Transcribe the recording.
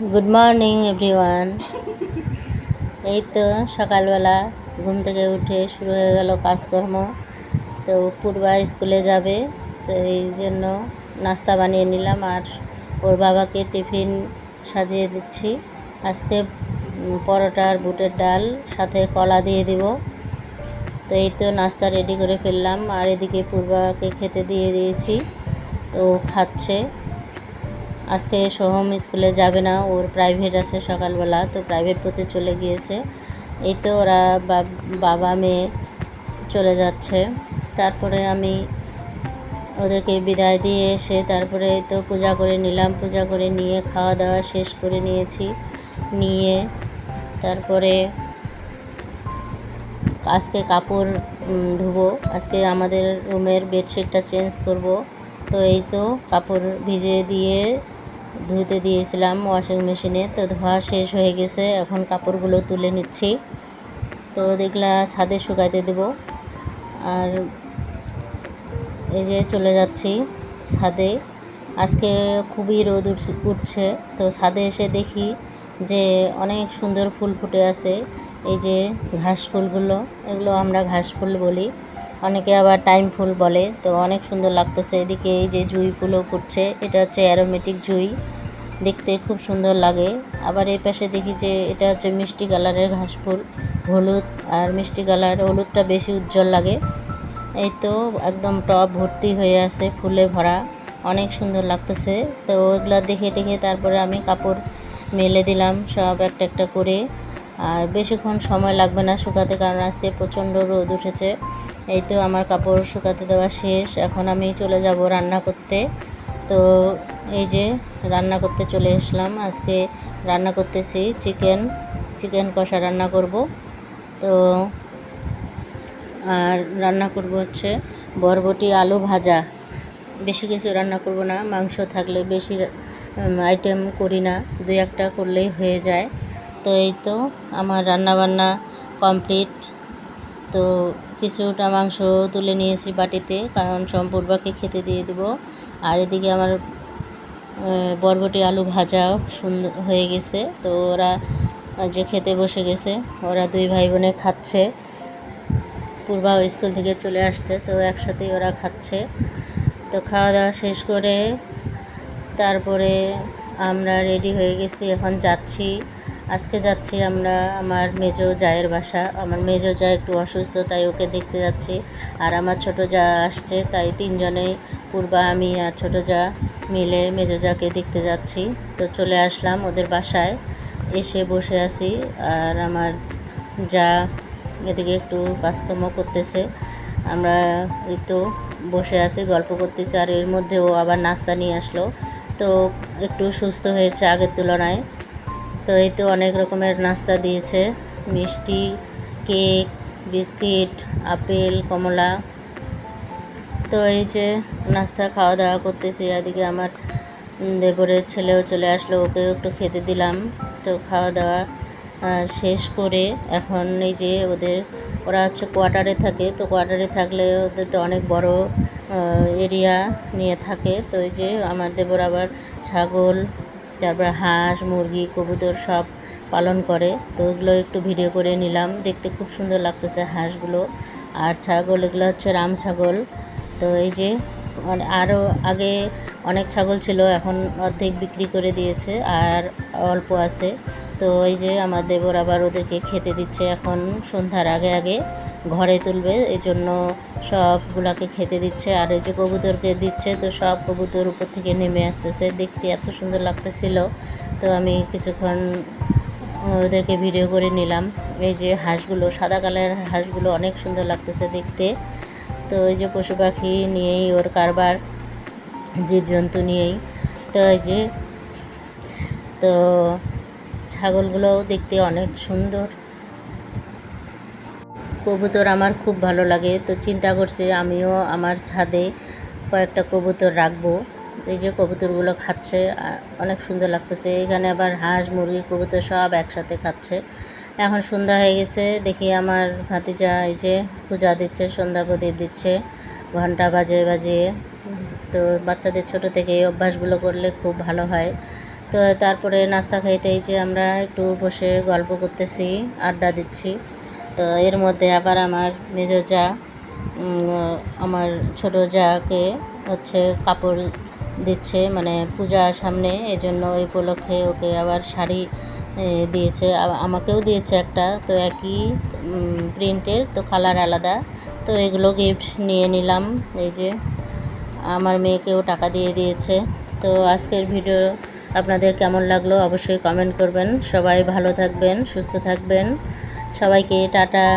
Good morning everyone. এই তো সকালবেলা ঘুম থেকে উঠে শুরু হয়ে গেল কাজকর্ম। তো পূর্বা স্কুলে যাবে, তো এই জন্য নাস্তা বানিয়ে নিলাম আর ওর বাবাকে টিফিন সাজিয়ে দিচ্ছি। আজকে পরোটা আর বুটের ডাল সাথে কলা দিয়ে দিব। তো এই তো নাস্তা রেডি করে ফেললাম আর এদিকে পূর্বাকে খেতে দিয়ে দিয়েছি, তো খাচ্ছে। আজকে সোহম স্কুলে যাবে না, ওর প্রাইভেট আছে সকালবেলা, তো প্রাইভেট পড়তে চলে গিয়েছে। এই তো ওরা বাবা মেয়ে চলে যাচ্ছে। তারপরে আমি ওদেরকে বিদায় দিয়ে এসে তারপরে তো পূজা করে নিলাম। পূজা করে নিয়ে খাওয়া দাওয়া শেষ করে নিয়েছি, নিয়ে তারপরে আজকে কাপড় ধুবো। আজকে আমাদের রুমের বেডশিটটা চেঞ্জ করব। তো এই তো কাপড় ভিজিয়ে দিয়ে ধুতে দিয়েছিলাম ওয়াশিং মেশিনে, তো ধোয়া শেষ হয়ে গেছে। এখন কাপড়গুলো তুলে নিচ্ছি, তো দেখলা ছাদে শুকাইতে দেব। আর এই যে চলে যাচ্ছি ছাদে। আজকে খুবই রোদ উঠছে, তো ছাদে এসে দেখি যে অনেক সুন্দর ফুল ফুটে আছে। এই যে ঘাস ফুলগুলো, এগুলো আমরা ঘাস ফুল বলি, অনেকে আবার টাইম ফুল বলে। তো অনেক সুন্দর লাগতেছে। এদিকে এই যে জুঁই ফুলও ফুটছে, এটা হচ্ছে অ্যারোমেটিক জুঁই, দেখতে খুব সুন্দর লাগে। আবার এই পাশে দেখি যে এটা হচ্ছে মিষ্টি কালারের ঘাস ফুল, হলুদ আর মিষ্টি কালার, হলুদটা বেশি উজ্জ্বল লাগে। এই তো একদম টব ভর্তি হয়ে আছে, ফুলে ভরা, অনেক সুন্দর লাগতেছে। তো ওগুলো দেখে টেখে তারপরে আমি কাপড় মেলে দিলাম সব একটা একটা করে। আর বেশিক্ষণ সময় লাগবে না শুকাতে, কারণ আজকে প্রচণ্ড রোদ উঠেছে। এই তো আমার কাপড় শুকাতে দেওয়া শেষ, এখন আমি চলে যাব রান্না করতে। তো এই যে রান্না করতে চলে আসলাম। আজকে রান্না করতেছি চিকেন কষা রান্না করব। তো আর রান্না করব হচ্ছে বরবটি আলু ভাজা। বেশি কিছু রান্না করব না, মাংস থাকলে বেশি আইটেম করি না, দুই একটা করলেই হয়ে যায়। তো এই তো আমার রান্না বান্না কমপ্লিট। তো কিছুটা মাংস তুলে নিয়েছি বাটিতে, কারণ সম্পূর্ণকে খেতে দিয়ে দেব। আর এদিকে আমার বরবটি আলু ভাজা সুন্দর হয়ে গেছে। তো ওরা যে খেতে বসে গেছে, ওরা দুই ভাই বোনে খাচ্ছে। পূর্বাও স্কুল থেকে চলে আসছে, তো একসাথেই ওরা খাচ্ছে। তো খাওয়া দাওয়া শেষ করে তারপরে আমরা রেডি হয়ে গেছি, এখন যাচ্ছি। আজকে যাচ্ছি আমরা আমার মেজো জায়ের বাসা। আমার মেজো জা একটু অসুস্থ, তাই ওকে দেখতে যাচ্ছি। আর আমার ছোটো জা আসছে, তাই তিনজনেই, পূর্বা, আমি আর ছোটো জা মিলে মেজো জাকে দেখতে যাচ্ছি। তো চলে আসলাম ওদের বাসায়, এসে বসে আছি। আর আমার যা এদিকে একটু কাজকর্ম করতেছে, আমরা এই তো বসে আছি গল্প করতেছি। আর এর মধ্যে ও আবার নাস্তা নিয়ে আসলো, তো একটু সুস্থ হয়েছে আগের তুলনায়। তো এই তো অনেক রকমের নাস্তা দিয়েছে, মিষ্টি, কেক, বিস্কিট, আপেল, কমলা। তো এই যে নাস্তা খাওয়া দাওয়া করতেছি। এদিকে আমার দেবরের ছেলেও চলে আসলো, ওকেও একটু খেতে দিলাম। তো খাওয়া দাওয়া শেষ করে এখন এই যে ওরা হচ্ছে কোয়ার্টারে থাকে। তো কোয়ার্টারে থাকলে ওদের তো অনেক বড় এরিয়া নিয়ে থাকে। তো এই যে আমার দেবর আবার ছাগল, তারপর হাঁস, মুরগি, কবুতর সব পালন করে। তো ওগুলো একটু ভিডিও করে নিলাম, দেখতে খুব সুন্দর লাগতেছে হাঁসগুলো। আর ছাগল, এগুলো হচ্ছে রাম ছাগল। তো এই যে আরও আগে অনেক ছাগল ছিল, এখন অর্ধেক বিক্রি করে দিয়েছে আর অল্প আছে। তো এই যে আমার দেবর আবার ওদেরকে খেতে দিচ্ছে, এখন সন্ধ্যার আগে আগে ঘরে তুলবে, এই জন্য সবগুলাকে খেতে দিচ্ছে। আর এই যে কবুতরকে দিচ্ছে, তো সব কবুতর উপর থেকে নেমে আসতেছে, দেখতে এত সুন্দর লাগতেছিল। তো আমি কিছুক্ষণ ওদেরকে ভিডিও করে নিলাম। এই যে হাঁসগুলো, সাদা কালারের হাঁসগুলো অনেক সুন্দর লাগতেছে দেখতে। তো এই যে পশু পাখি নিয়েই ওর কারবার, জীবজন্তু নিয়েই। তো এই যে তো ছাগলগুলোও দেখতে অনেক সুন্দর। কবুতর আমার খুব ভালো লাগে, তো চিন্তা করছি আমিও আমার ছাদে কয়েকটা কবুতর রাখবো। এই যে কবুতরগুলো খাচ্ছে, অনেক সুন্দর লাগতেছে। এখানে আবার হাঁস, মুরগি, কবুতর সব একসাথে খাচ্ছে। এখন সন্ধ্যা হয়ে গেছে, দেখি আমার ভাতিজা এই যে পূজা দিচ্ছে, সন্ধ্যা প্রদীপ দিচ্ছে ঘন্টা বাজিয়ে বাজিয়ে। তো বাচ্চাদের ছোট থেকে এই অভ্যাসগুলো করলে খুব ভালো হয়। তো তারপরে নাস্তা খাইতেই যে আমরা একটু বসে গল্প করতেছি, আড্ডা দিচ্ছি। তো এর মধ্যে আবার আমার মেজ যা আমার ছোটো যাকে হচ্ছে কাপড় দিচ্ছে, মানে পূজা সামনে, এজন্য ওই উপলক্ষে ওকে আবার শাড়ি দিয়েছে, আমাকেও দিয়েছে একটা, তো একই প্রিন্টের, তো কালার আলাদা। তো এগুলো গিফট নিয়ে নিলাম। এই যে আমার মেয়েকেও টাকা দিয়ে দিয়েছে। তো আজকের ভিডিও আপনাদের কেমন লাগলো অবশ্যই কমেন্ট করবেন। সবাই ভালো থাকবেন, সুস্থ থাকবেন। সবাইকে টাটা।